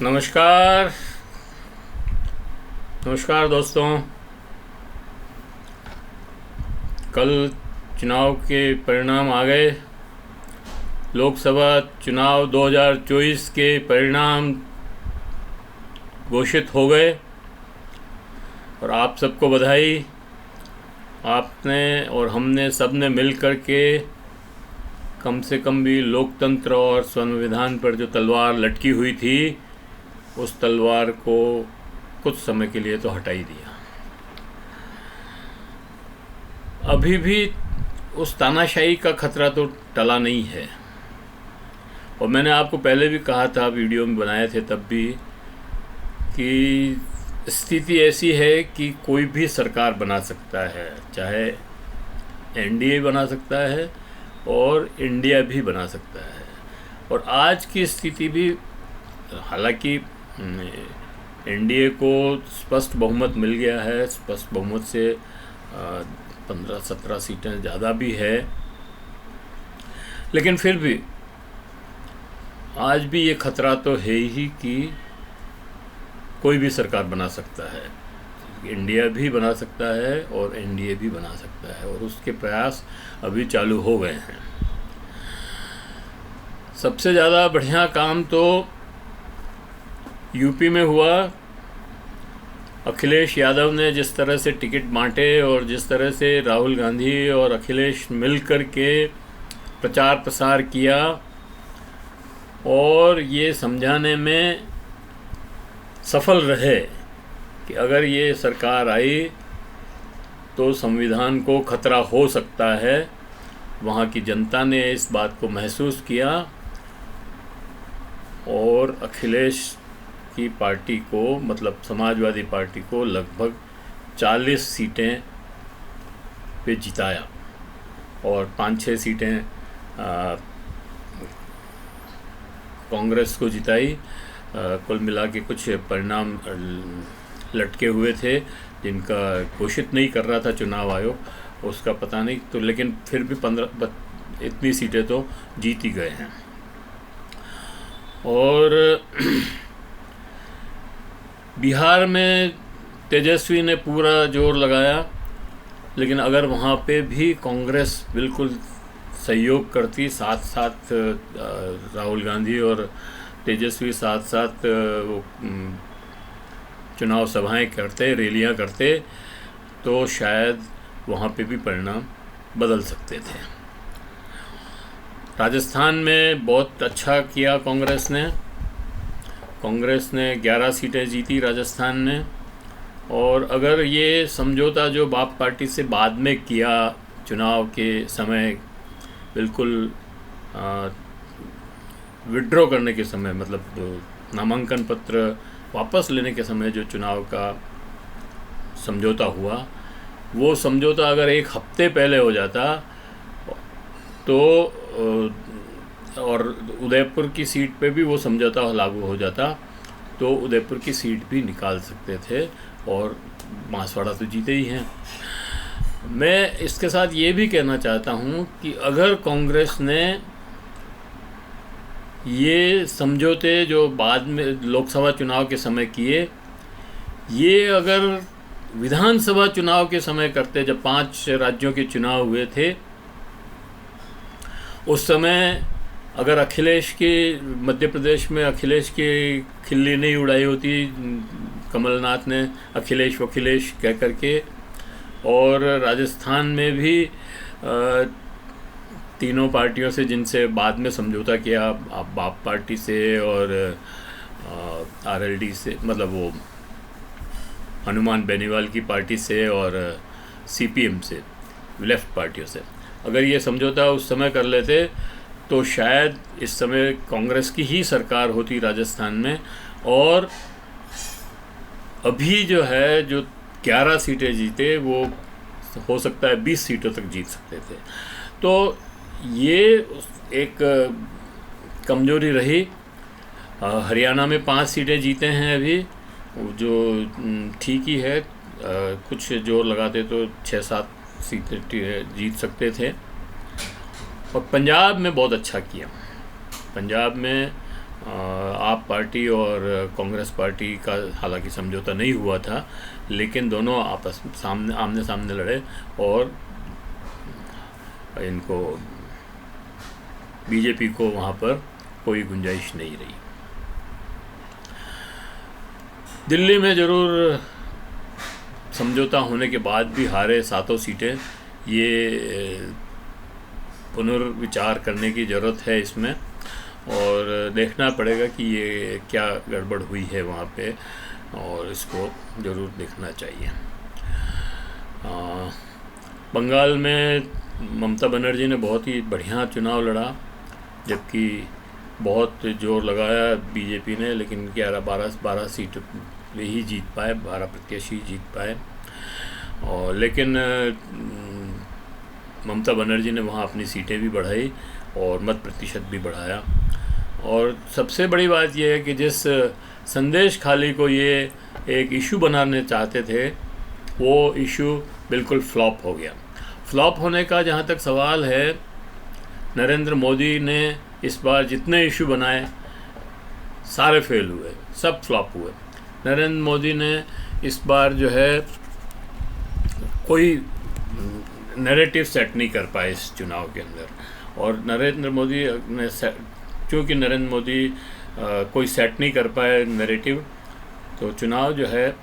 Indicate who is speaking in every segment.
Speaker 1: नमस्कार। नमस्कार दोस्तों। कल चुनाव के परिणाम आ गए। लोकसभा चुनाव 2024 के परिणाम घोषित हो गए और आप सबको बधाई। आपने और हमने सब ने मिल कर के कम से कम भी लोकतंत्र और संविधान पर जो तलवार लटकी हुई थी उस तलवार को कुछ समय के लिए तो हटा ही दिया। अभी भी उस तानाशाही का खतरा तो टला नहीं है। और मैंने आपको पहले भी कहा था, वीडियो में बनाए थे तब भी, कि स्थिति ऐसी है कि कोई भी सरकार बना सकता है, चाहे एनडीए बना सकता है और इंडिया भी बना सकता है। और आज की स्थिति भी, हालांकि एनडीए को स्पष्ट बहुमत मिल गया है, स्पष्ट बहुमत से 15-17 सीटें ज़्यादा भी है, लेकिन फिर भी आज भी ये खतरा तो है ही कि कोई भी सरकार बना सकता है। इंडिया भी बना सकता है और एनडीए भी बना सकता है, और उसके प्रयास अभी चालू हो गए हैं। सबसे ज़्यादा बढ़िया काम तो यूपी में हुआ। अखिलेश यादव ने जिस तरह से टिकट बांटे और जिस तरह से राहुल गांधी और अखिलेश मिल कर के प्रचार प्रसार किया और ये समझाने में सफल रहे कि अगर ये सरकार आई तो संविधान को खतरा हो सकता है, वहाँ की जनता ने इस बात को महसूस किया और अखिलेश की पार्टी को, मतलब समाजवादी पार्टी को, लगभग 40 सीटें पे जिताया और 5-6 सीटें कांग्रेस को जिताई। कुल मिला के कुछ परिणाम लटके हुए थे जिनका घोषित नहीं कर रहा था चुनाव आयोग, उसका पता नहीं तो, लेकिन फिर भी 15 इतनी सीटें तो जीत ही गए हैं। और बिहार में तेजस्वी ने पूरा जोर लगाया, लेकिन अगर वहाँ पे भी कांग्रेस बिल्कुल सहयोग करती, साथ साथ राहुल गांधी और तेजस्वी साथ साथ वो चुनाव सभाएं करते, रैलियां करते, तो शायद वहाँ पे भी परिणाम बदल सकते थे। राजस्थान में बहुत अच्छा किया कांग्रेस ने 11 सीटें जीती राजस्थान में। और अगर ये समझौता जो बाप पार्टी से बाद में किया चुनाव के समय, बिल्कुल विड्रॉ करने के समय, मतलब नामांकन पत्र वापस लेने के समय जो चुनाव का समझौता हुआ, वो समझौता अगर एक हफ्ते पहले हो जाता तो और उदयपुर की सीट पे भी वो समझौता लागू हो जाता तो उदयपुर की सीट भी निकाल सकते थे, और बांसवाड़ा तो जीते ही हैं। मैं इसके साथ ये भी कहना चाहता हूँ कि अगर कांग्रेस ने ये समझौते जो बाद में लोकसभा चुनाव के समय किए, ये अगर विधानसभा चुनाव के समय करते, जब 5 राज्यों के चुनाव हुए थे, उस समय अगर अखिलेश के, मध्य प्रदेश में अखिलेश की खिल्ली नहीं उड़ाई होती कमलनाथ ने, अखिलेश वखिलेश कह करके, और राजस्थान में भी तीनों पार्टियों से जिनसे बाद में समझौता किया, बाप पार्टी से और आरएलडी से, मतलब वो हनुमान बेनीवाल की पार्टी से और सीपीएम से, लेफ्ट पार्टियों से, अगर ये समझौता उस समय कर लेते तो शायद इस समय कांग्रेस की ही सरकार होती राजस्थान में, और अभी जो है जो 11 सीटें जीते वो हो सकता है 20 सीटों तक जीत सकते थे। तो ये एक कमजोरी रही। हरियाणा में 5 सीटें जीते हैं अभी, जो ठीक ही है। कुछ जोर लगाते तो 6-7 सीटें जीत सकते थे। और पंजाब में बहुत अच्छा किया। पंजाब में आप पार्टी और कांग्रेस पार्टी का हालांकि समझौता नहीं हुआ था, लेकिन दोनों आपस में आमने सामने लड़े और इनको बीजेपी को वहाँ पर कोई गुंजाइश नहीं रही। दिल्ली में ज़रूर समझौता होने के बाद भी हारे 7 सीटें, ये पुनर्विचार करने की ज़रूरत है इसमें, और देखना पड़ेगा कि ये क्या गड़बड़ हुई है वहाँ पे, और इसको ज़रूर देखना चाहिए। बंगाल में ममता बनर्जी ने बहुत ही बढ़िया चुनाव लड़ा, जबकि बहुत जोर लगाया बीजेपी ने, लेकिन 11-12 सीट वे ही जीत पाए, 12 प्रत्याशी जीत पाए। और लेकिन ममता बनर्जी ने वहाँ अपनी सीटें भी बढ़ाई और मत प्रतिशत भी बढ़ाया। और सबसे बड़ी बात यह है कि जिस संदेश खाली को ये एक इशू बनाने चाहते थे, वो इशू बिल्कुल फ्लॉप हो गया। फ्लॉप होने का जहाँ तक सवाल है, नरेंद्र मोदी ने इस बार जितने इशू बनाए सारे फेल हुए, सब फ्लॉप हुए। नरेंद्र मोदी ने इस बार जो है कोई नैरेटिव सेट नहीं कर पाए इस चुनाव के अंदर, और नरेंद्र मोदी ने क्योंकि नरेंद्र मोदी कोई सेट नहीं कर पाए नैरेटिव, तो चुनाव जो है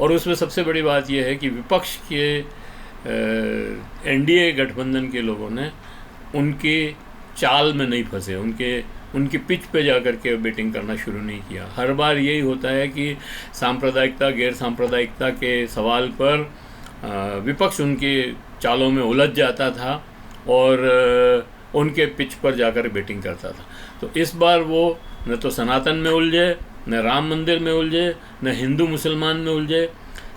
Speaker 1: और उसमें सबसे बड़ी बात यह है कि विपक्ष के एनडीए गठबंधन के लोगों ने उनकी चाल में नहीं फंसे, उनकी पिच पे जाकर के बैटिंग करना शुरू नहीं किया। हर बार यही होता है कि सांप्रदायिकता गैर सांप्रदायिकता के सवाल पर विपक्ष उनकी चालों में उलझ जाता था और उनके पिच पर जाकर बैटिंग करता था। तो इस बार वो न तो सनातन में उलझे, न राम मंदिर में उलझे, न हिंदू मुसलमान में उलझे,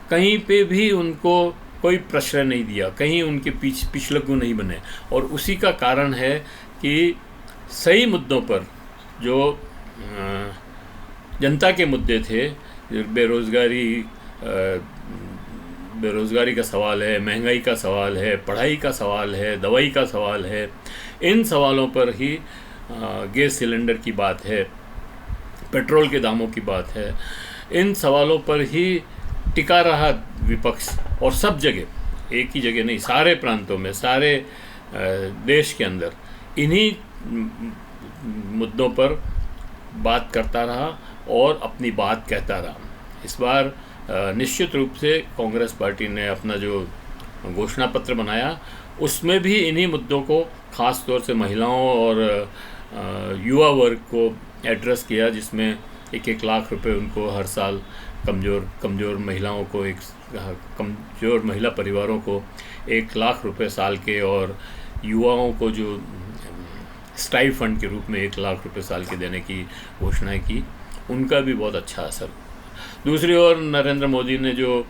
Speaker 1: कहीं पे भी उनको कोई प्रश्रय नहीं दिया, कहीं उनके पिछलग्गू नहीं बने। और उसी का कारण है कि सही मुद्दों पर जो जनता के मुद्दे थे, बेरोज़गारी का सवाल है, महंगाई का सवाल है, पढ़ाई का सवाल है, दवाई का सवाल है, इन सवालों पर ही गैस सिलेंडर की बात है, पेट्रोल के दामों की बात है, इन सवालों पर ही टिका रहा विपक्ष। और सब जगह, एक ही जगह नहीं, सारे प्रांतों में, सारे देश के अंदर इन्हीं मुद्दों पर बात करता रहा और अपनी बात कहता रहा। इस बार निश्चित रूप से कांग्रेस पार्टी ने अपना जो घोषणा पत्र बनाया, उसमें भी इन्हीं मुद्दों को, ख़ास तौर से महिलाओं और युवा वर्ग को एड्रेस किया, जिसमें 1-1 लाख रुपए उनको हर साल कमज़ोर महिलाओं को, कमज़ोर महिला परिवारों को 1 लाख रुपए साल के, और युवाओं को जो स्टाइल फंड के रूप में 1 लाख रुपए साल के देने की घोषणा की, उनका भी बहुत अच्छा असर। दूसरी ओर नरेंद्र मोदी ने जो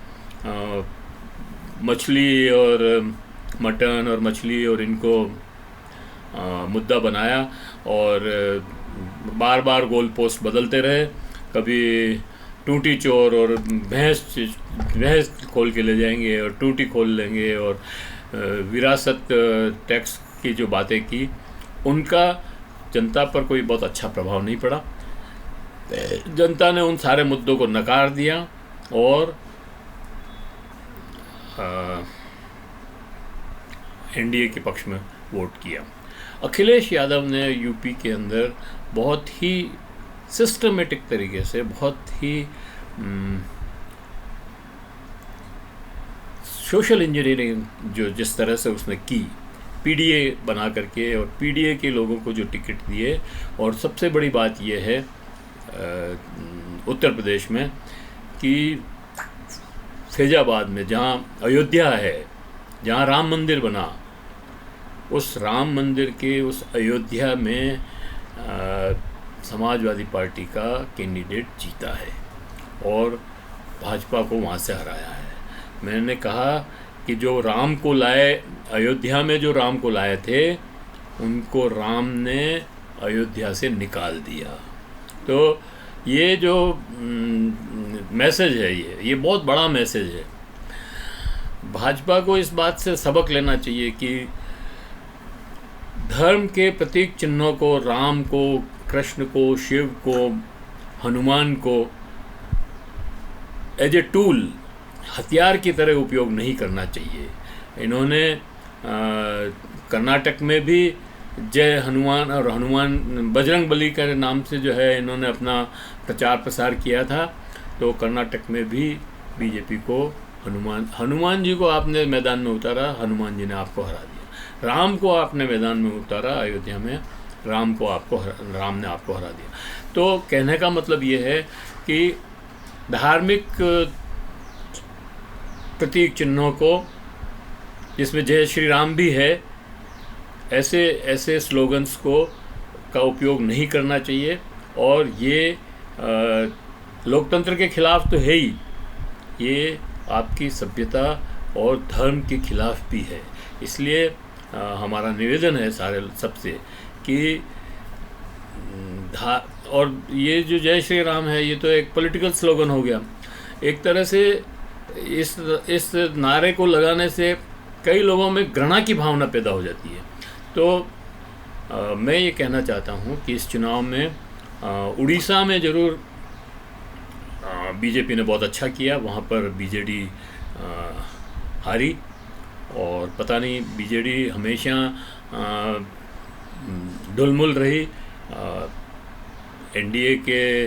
Speaker 1: मछली और मटन और मछली और इनको मुद्दा बनाया और बार बार गोल पोस्ट बदलते रहे, कभी टूटी चोर और भैंस खोल के ले जाएंगे और टूटी खोल लेंगे, और विरासत टैक्स की जो बातें की, उनका जनता पर कोई बहुत अच्छा प्रभाव नहीं पड़ा। जनता ने उन सारे मुद्दों को नकार दिया और एनडीए के पक्ष में वोट किया। अखिलेश यादव ने यूपी के अंदर बहुत ही सिस्टमेटिक तरीके से, बहुत ही सोशल इंजीनियरिंग जो जिस तरह से उसने की, पीडीए बना करके, और पीडीए के लोगों को जो टिकट दिए। और सबसे बड़ी बात यह है उत्तर प्रदेश में कि फैजाबाद में, जहाँ अयोध्या है, जहाँ राम मंदिर बना, उस राम मंदिर के उस अयोध्या में समाजवादी पार्टी का कैंडिडेट जीता है और भाजपा को वहाँ से हराया है। मैंने कहा कि जो राम को लाए, अयोध्या में जो राम को लाए थे, उनको राम ने अयोध्या से निकाल दिया। तो ये जो मैसेज है, ये बहुत बड़ा मैसेज है। भाजपा को इस बात से सबक लेना चाहिए कि धर्म के प्रतीक चिन्हों को, राम को कृष्ण को, शिव को, हनुमान को एज ए टूल, हथियार की तरह उपयोग नहीं करना चाहिए। इन्होंने कर्नाटक में भी जय हनुमान और हनुमान बजरंग बली के नाम से जो है इन्होंने अपना प्रचार प्रसार किया था। तो कर्नाटक में भी बीजेपी को हनुमान जी को आपने मैदान में उतारा, हनुमान जी ने आपको हरा दिया। राम को आपने मैदान में उतारा अयोध्या में, राम ने आपको हरा दिया। तो कहने का मतलब ये है कि धार्मिक प्रतीक चिन्हों को, जिसमें जय श्री राम भी है, ऐसे स्लोगन्स का उपयोग नहीं करना चाहिए। और ये लोकतंत्र के खिलाफ तो है ही, ये आपकी सभ्यता और धर्म के खिलाफ भी है। इसलिए हमारा निवेदन है सबसे कि और ये जो जय श्री राम है, ये तो एक पॉलिटिकल स्लोगन हो गया। एक तरह से इस नारे को लगाने से कई लोगों में घृणा की भावना पैदा हो जाती है। तो मैं ये कहना चाहता हूँ कि इस चुनाव में उड़ीसा में ज़रूर बीजेपी ने बहुत अच्छा किया, वहाँ पर बीजेडी हारी। और पता नहीं, बीजेडी हमेशा ढुलमुल रही, एनडीए के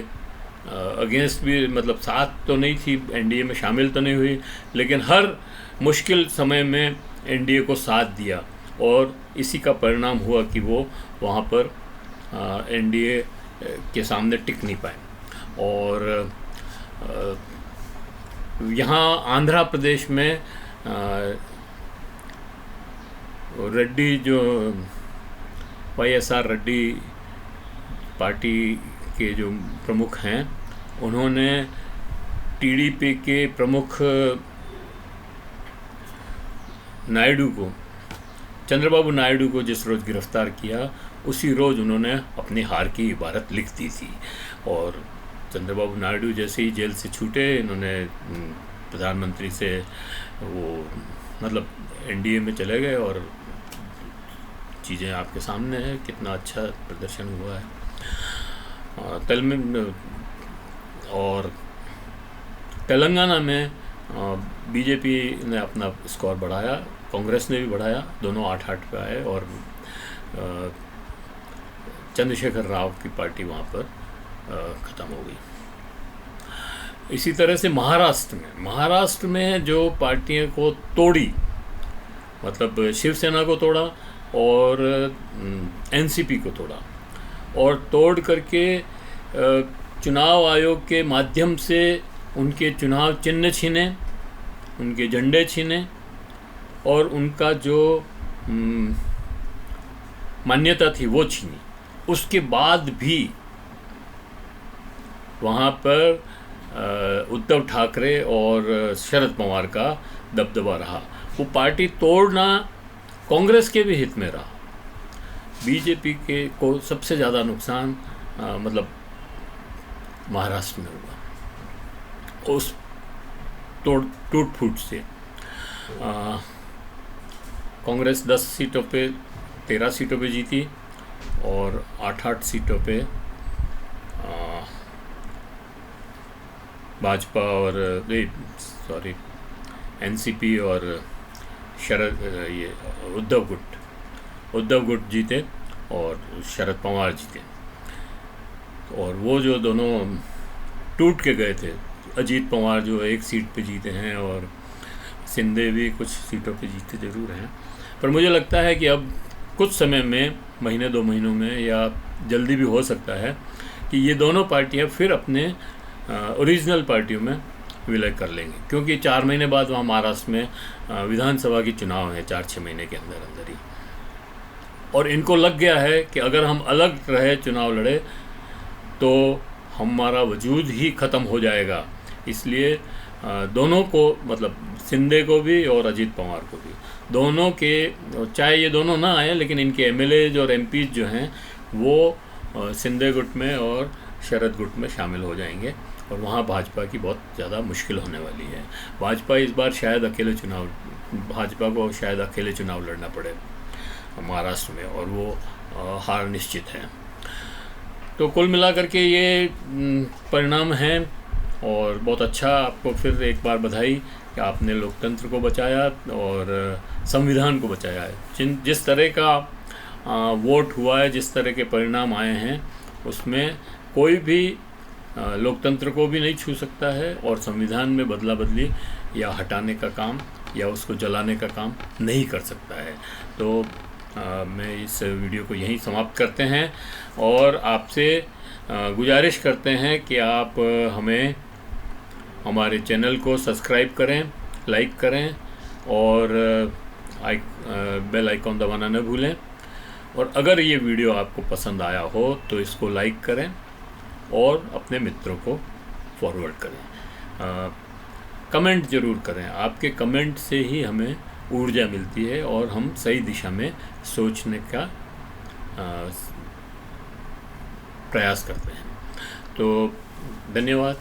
Speaker 1: अगेंस्ट भी, मतलब साथ तो नहीं थी, एनडीए में शामिल तो नहीं हुई, लेकिन हर मुश्किल समय में एनडीए को साथ दिया। और इसी का परिणाम हुआ कि वो वहाँ पर एनडीए के सामने टिक नहीं पाए। और यहाँ आंध्र प्रदेश में रेड्डी, जो YSR रेड्डी पार्टी के जो प्रमुख हैं, उन्होंने टीडीपी के प्रमुख चंद्रबाबू नायडू को जिस रोज़ गिरफ्तार किया, उसी रोज़ उन्होंने अपनी हार की इबारत लिख दी थी। और चंद्रबाबू नायडू जैसे ही जेल से छूटे, इन्होंने प्रधानमंत्री से मतलब एनडीए में चले गए। और चीज़ें आपके सामने हैं, कितना अच्छा प्रदर्शन हुआ है। और तेलंगाना में बीजेपी ने अपना स्कोर बढ़ाया, कांग्रेस ने भी बढ़ाया, दोनों 8-8 पे आए। और चंद्रशेखर राव की पार्टी वहाँ पर ख़त्म हो गई। इसी तरह से महाराष्ट्र में जो पार्टियों को तोड़ी, मतलब शिवसेना को तोड़ा और एनसीपी को तोड़ा, और तोड़ करके चुनाव आयोग के माध्यम से उनके चुनाव चिन्ह छीने, उनके झंडे छीने, और उनका जो मान्यता थी वो छीनी। उसके बाद भी वहाँ पर उद्धव ठाकरे और शरद पवार का दबदबा रहा। वो पार्टी तोड़ना कांग्रेस के भी हित में रहा। बीजेपी को सबसे ज़्यादा नुकसान मतलब महाराष्ट्र में हुआ उस टूट फूट से। कांग्रेस 10 सीटों पे 13 सीटों पे जीती और 8-8 सीटों पे भाजपा और एनसीपी और उद्धव गुट जीते और शरद पवार जीते। और वो जो दोनों टूट के गए थे, अजीत पवार जो 1 सीट पे जीते हैं और सिंधे भी कुछ सीटों पे जीते ज़रूर हैं, पर मुझे लगता है कि अब कुछ समय में, महीने 2 महीनों में, या जल्दी भी हो सकता है कि ये दोनों पार्टियां फिर अपने ओरिजिनल पार्टियों में विलय कर लेंगे। क्योंकि 4 महीने बाद वहाँ महाराष्ट्र में विधानसभा की चुनाव है, 4-6 महीने के अंदर ही। और इनको लग गया है कि अगर हम अलग रहे, चुनाव लड़े, तो हमारा वजूद ही ख़त्म हो जाएगा। इसलिए दोनों को, मतलब सिंधे को भी और अजीत पवार को भी, दोनों के, चाहे ये दोनों ना आए, लेकिन इनके एमएलए और एमपी जो हैं वो सिंधे गुट में और शरद गुट में शामिल हो जाएंगे। और वहाँ भाजपा की बहुत ज़्यादा मुश्किल होने वाली है। भाजपा इस बार भाजपा को शायद अकेले चुनाव लड़ना पड़े महाराष्ट्र में, और वो हार निश्चित है। तो कुल मिलाकर के ये परिणाम हैं और बहुत अच्छा। आपको फिर एक बार बधाई कि आपने लोकतंत्र को बचाया और संविधान को बचाया है। जिस तरह का वोट हुआ है, जिस तरह के परिणाम आए हैं, उसमें कोई भी लोकतंत्र को भी नहीं छू सकता है और संविधान में बदला बदली या हटाने का काम या उसको जलाने का काम नहीं कर सकता है। तो मैं इस वीडियो को यहीं समाप्त करते हैं और आपसे गुजारिश करते हैं कि आप हमें हमारे चैनल को सब्सक्राइब करें, लाइक करें और बेल आइकॉन दबाना न भूलें। और अगर ये वीडियो आपको पसंद आया हो तो इसको लाइक करें और अपने मित्रों को फॉरवर्ड करें। कमेंट ज़रूर करें, आपके कमेंट से ही हमें ऊर्जा मिलती है और हम सही दिशा में सोचने का प्रयास करते हैं। तो धन्यवाद।